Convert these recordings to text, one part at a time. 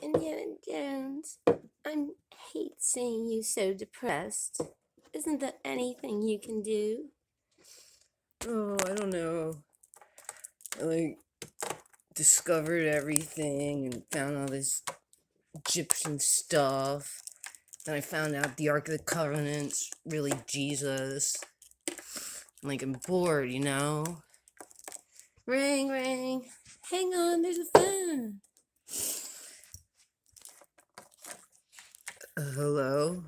Indiana Jones. I hate seeing you so depressed. Isn't there anything you can do? Oh, I don't know. I discovered everything and found all this Egyptian stuff. Then I found out the Ark of the Covenant's really Jesus. I'm bored, you know? Ring, ring. Hang on, there's a phone. Hello?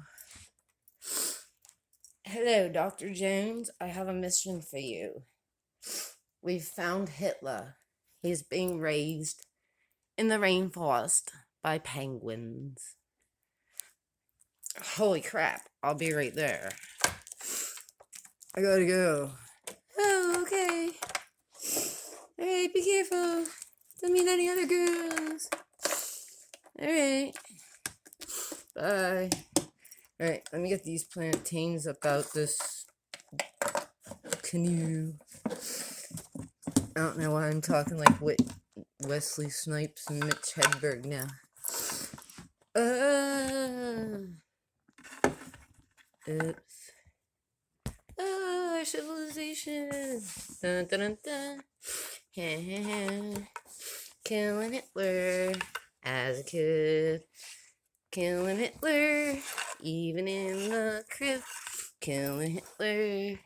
Hello, Dr. Jones. I have a mission for you. We've found Hitler. He's being raised in the rainforest by penguins. Holy crap, I'll be right there. I gotta go. Oh, okay. Alright, be careful. Don't meet any other girls. Alright. Bye. Alright, let me get these plantains up out this canoe. I don't know why I'm talking like Wesley Snipes and Mitch Hedberg now. Oops. Our civilization. Dun, dun, dun, dun. Killing Hitler as a kid. Killing Hitler even in the crib. Killing Hitler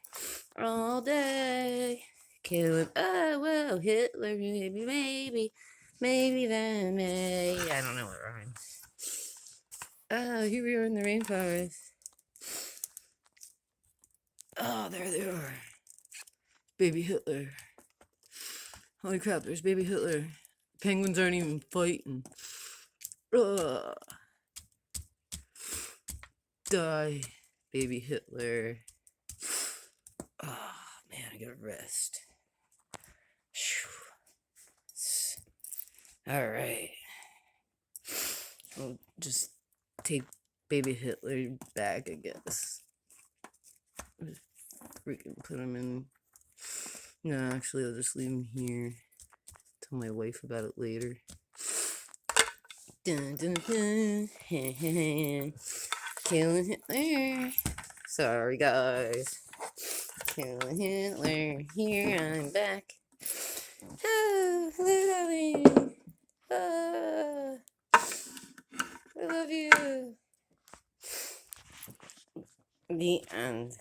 all day. Killing, oh, well, Hitler, maybe then may. I don't know what rhymes. Oh, here we are in the rainforest. Oh, there they are. Baby Hitler. Holy crap, there's baby Hitler. Penguins aren't even fighting. Ugh. Die, baby Hitler. Oh, man, I gotta rest. Alright. I'll just take baby Hitler back, I guess. Just freaking put him in. No, actually, I'll just leave him here. Tell my wife about it later. Dun, dun, dun. Killing Hitler. Sorry, guys. Killing Hitler. Here I'm back. Oh, hello, darling. Oh, I love you. The end.